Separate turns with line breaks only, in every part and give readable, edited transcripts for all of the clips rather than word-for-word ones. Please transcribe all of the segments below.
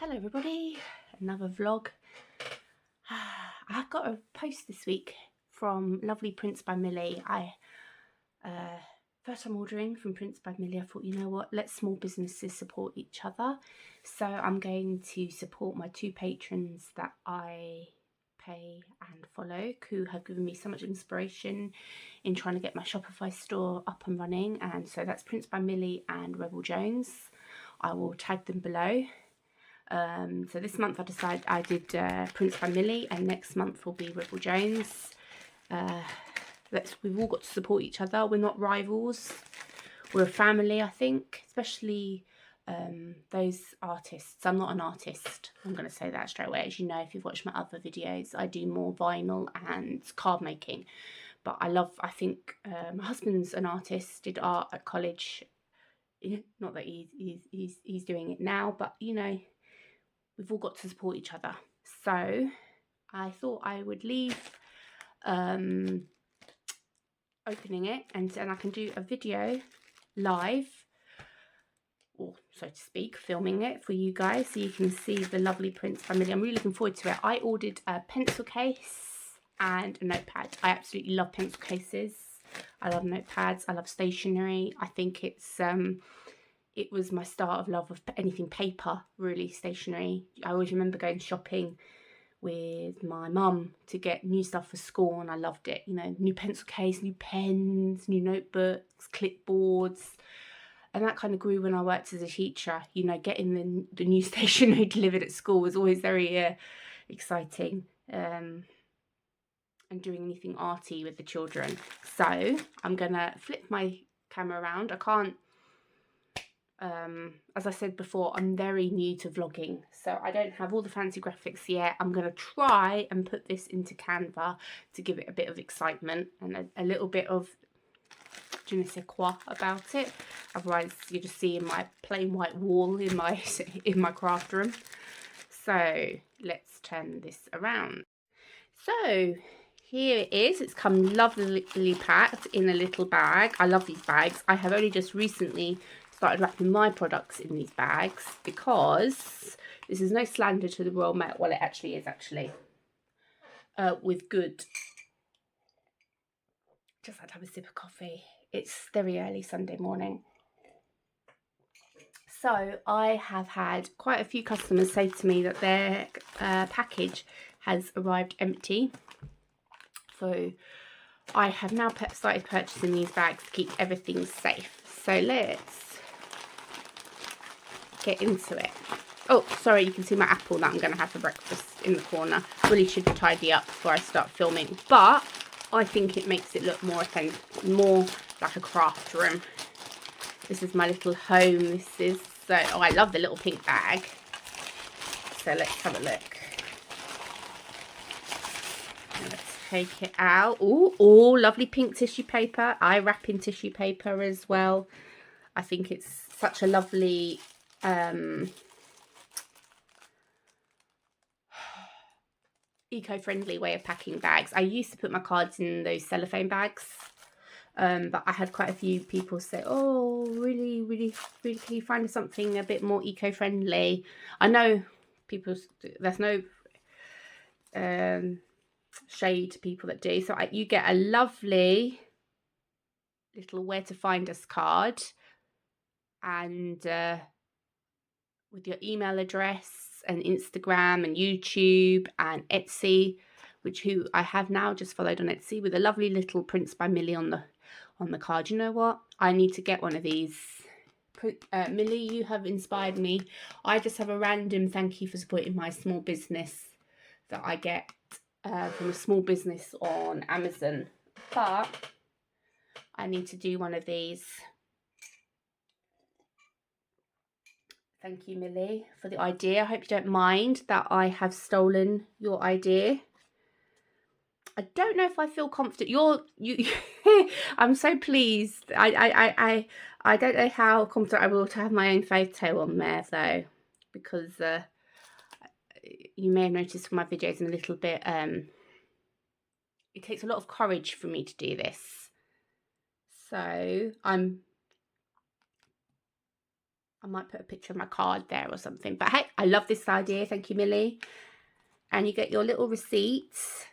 Hello everybody, another vlog. I got a post this week from lovely Prints by Millie. First time ordering from Prints by Millie. I thought, you know what, let small businesses support each other. So I'm going to support my two patrons that I pay and follow, who have given me so much inspiration in trying to get my Shopify store up and running. And so that's Prints by Millie and Rebel Jones. I will tag them below. So this month I did Prints by Millie, and next month will be Rebel Jones. We've all got to support each other. We're not rivals. We're a family, I think, especially those artists. I'm not an artist. I'm going to say that straight away. As you know, if you've watched my other videos, I do more vinyl and card making. But I think my husband's an artist, did art at college. Not that he's doing it now, but you know, we've all got to support each other. So I thought I would leave opening it, and I can do a video live, or so to speak, filming it for you guys so you can see the lovely Prints by Millie. I'm really looking forward to it. I ordered a pencil case and a notepad. I absolutely love pencil cases. I love notepads. I love stationery. I think it was my start of love of anything paper, really, stationery. I always remember going shopping with my mum to get new stuff for school, and I loved it. You know, new pencil case, new pens, new notebooks, clipboards. And that kind of grew when I worked as a teacher. You know, getting the new stationery delivered at school was always very exciting. And doing anything arty with the children. So I'm gonna flip my camera around. I can't, as I said before, I'm very new to vlogging, so I don't have all the fancy graphics yet. I'm gonna try and put this into Canva to give it a bit of excitement and a little bit of je ne sais quoi about it. Otherwise you're just seeing my plain white wall in my craft room. So let's turn this around. So here it is. It's come lovely packed in a little bag. I love these bags. I have only just recently started wrapping my products in these bags because this is no slander to the Royal Mail. Well, it actually is, with good. Just had to have a sip of coffee. It's very early Sunday morning. So I have had quite a few customers say to me that their package has arrived empty. So I have now started purchasing these bags to keep everything safe. So let's get into it. Oh, sorry, you can see my apple that I'm going to have for breakfast in the corner. Really should tidy up before I start filming, but I think it makes it look more authentic, more like a craft room. This is my little home. Oh, I love the little pink bag. So let's have a look. Let's take it out. Oh, lovely pink tissue paper. I wrap in tissue paper as well. I think it's such a lovely eco-friendly way of packing bags. I used to put my cards in those cellophane bags, but I had quite a few people say, oh, really can you find something a bit more eco-friendly? I know there's no shade to people that do. So you get a lovely little where to find us card, and with your email address and Instagram and YouTube and Etsy, who I have now just followed on Etsy, with a lovely little Prints by Millie on the card. You know what? I need to get one of these. Millie, you have inspired me. I just have a random thank you for supporting my small business that I get from a small business on Amazon, but I need to do one of these. Thank you, Millie, for the idea. I hope you don't mind that I have stolen your idea. I don't know if I feel confident. I'm so pleased. I don't know how confident I will to have my own faith tale on there though, because you may have noticed from my videos a little bit. It takes a lot of courage for me to do this. So I'm might put a picture of my card there or something. But hey, I love this idea. Thank you, Millie. And you get your little receipts.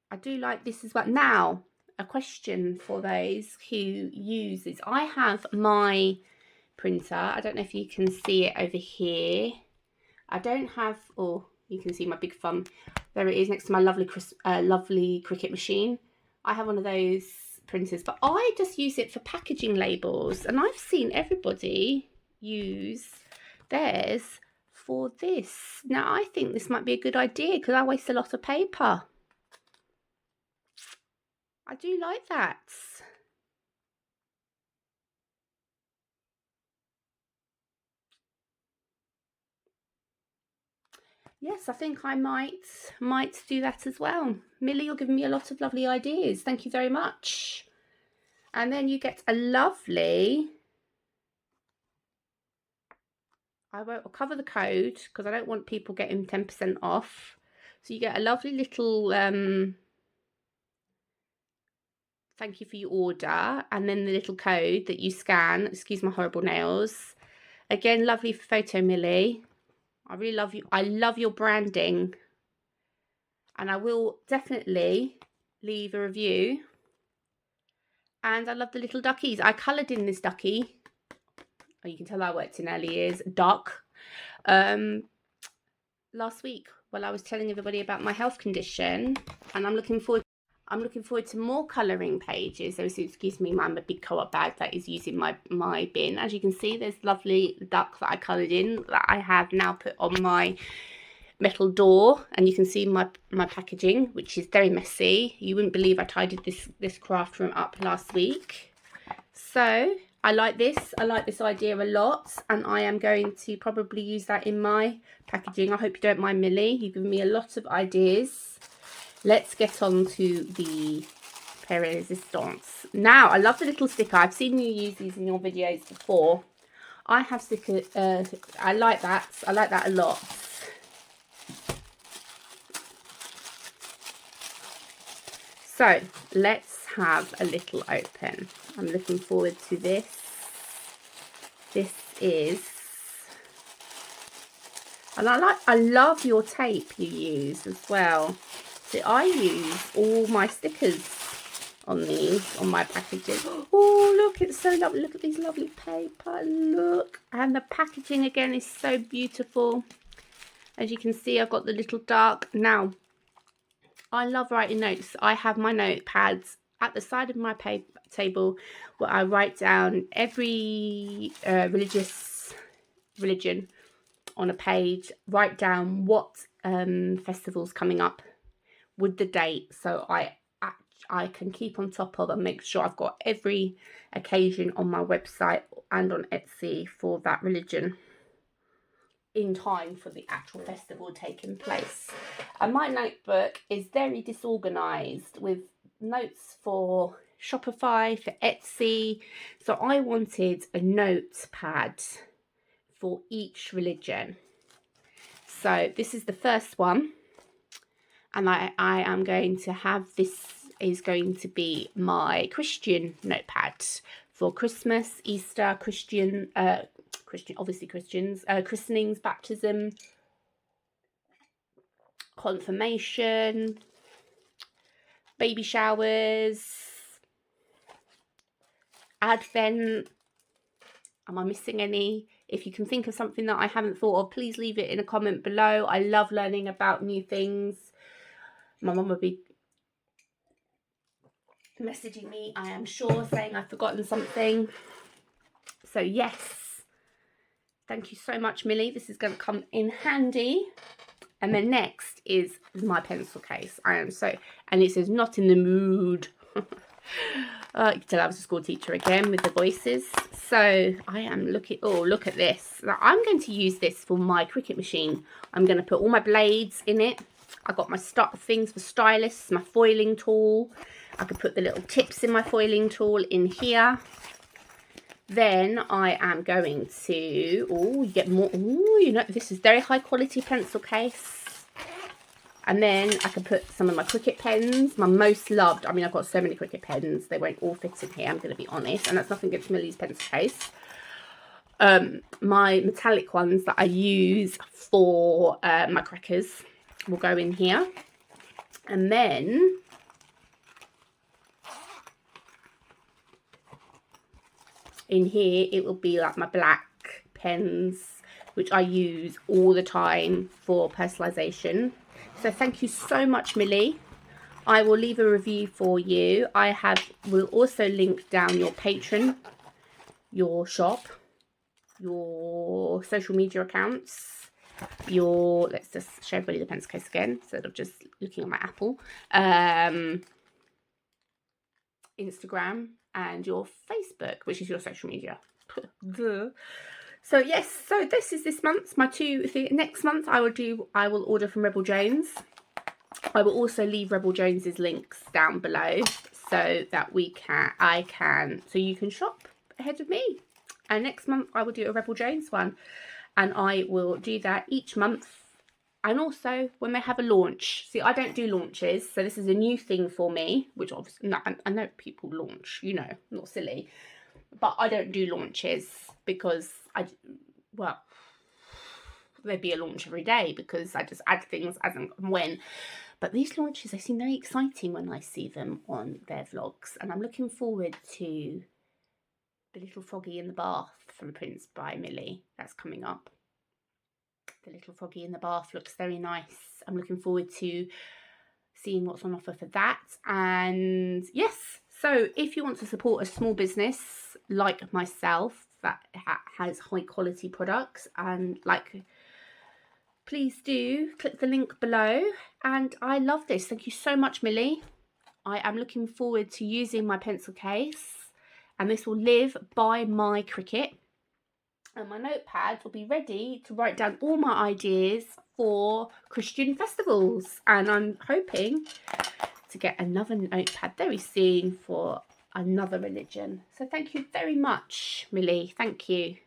I do like this as well. Now, a question for those who use this. I have my printer. I don't know if you can see it over here. I don't have, oh, you can see my big thumb. There it is next to my lovely Cricut machine. I have one of those printers, but I just use it for packaging labels. And I've seen everybody use theirs for this. Now, I think this might be a good idea because I waste a lot of paper. I do like that. Yes, I think I might do that as well. Millie, you're giving me a lot of lovely ideas. Thank you very much. And then you get a lovely, I'll cover the code because I don't want people getting 10% off. So you get a lovely little thank you for your order, and then the little code that you scan. Excuse my horrible nails. Again, lovely photo, Millie. I really love you. I love your branding. And I will definitely leave a review. And I love the little duckies. I coloured in this ducky. Oh, you can tell I worked in early years. Duck. Last week while I was telling everybody about my health condition. And I'm looking forward to more colouring pages. So excuse me, I'm a big co-op bag that is using my bin. As you can see, there's lovely duck that I coloured in that I have now put on my metal door, and you can see my packaging, which is very messy. You wouldn't believe I tidied this craft room up last week. So I like this idea a lot, and I am going to probably use that in my packaging. I hope you don't mind, Millie. You've given me a lot of ideas. Let's get on to the pair resistance. Now, I love the little sticker. I've seen you use these in your videos before. I have sticker. I like that. I like that a lot. So let's have a little open. I'm looking forward to this. This is, and I love your tape you use as well. So I use all my stickers on these, on my packages. Oh, look, it's so lovely. Look at these lovely paper. Look. And the packaging again is so beautiful. As you can see, I've got the little duck. Now, I love writing notes. I have my notepads at the side of my table where I write down every religion on a page. Write down what festival's coming up with the date, so I can keep on top of and make sure I've got every occasion on my website and on Etsy for that religion in time for the actual festival taking place. And my notebook is very disorganized with notes for Shopify, for Etsy. So I wanted a notepad for each religion. So this is the first one. And I am going to have, this is going to be my Christian notepad for Christmas, Easter, obviously Christians, christenings, baptism, confirmation, baby showers, Advent. Am I missing any? If you can think of something that I haven't thought of, please leave it in a comment below. I love learning about new things. My mum would be messaging me, I am sure, saying I've forgotten something. So yes, thank you so much, Millie. This is going to come in handy. And then next is my pencil case. And it says not in the mood. You can tell I was a school teacher again with the voices. So I am looking, oh, look at this. Now, I'm going to use this for my Cricut machine. I'm going to put all my blades in it. I got my things for stylists, my foiling tool. I could put the little tips in my foiling tool in here. Then I am going to, oh, you get more, oh, you know, this is very high quality pencil case. And then I can put some of my Cricut pens, my most loved. I mean, I've got so many Cricut pens, they won't all fit in here, I'm going to be honest. And that's nothing against Millie's pencil case. my metallic ones that I use for my crackers will go in here. And then in here it will be like my black pens, which I use all the time for personalization. So thank you so much, Millie. I will leave a review for you. will also link down your Patreon, your shop, your social media accounts, let's just show everybody the pencil case again instead of just looking at my Apple, Instagram, and your Facebook, which is your social media. So yes, so this is this month's my next month I will order from Rebel Jones. I will also leave Rebel Jones's links down below so that so you can shop ahead of me. And next month I will do a Rebel Jones one, and I will do that each month. And also when they have a launch. See, I don't do launches, so this is a new thing for me, which obviously, no, I know people launch, you know, I'm not silly. But I don't do launches because well, there'd be a launch every day because I just add things as and when. But these launches, they seem very exciting when I see them on their vlogs. And I'm looking forward to the little froggy in the bath from Prince by Millie. That's coming up. The little froggy in the bath looks very nice. I'm looking forward to seeing what's on offer for that. And yes, so if you want to support a small business like myself that has high quality products, and please do click the link below. And I love this. Thank you so much, Millie. I am looking forward to using my pencil case, and this will live by my Cricut, and my notepad will be ready to write down all my ideas for Christian festivals. And I'm hoping to get another notepad very soon for another religion. So thank you very much, Millie. Thank you.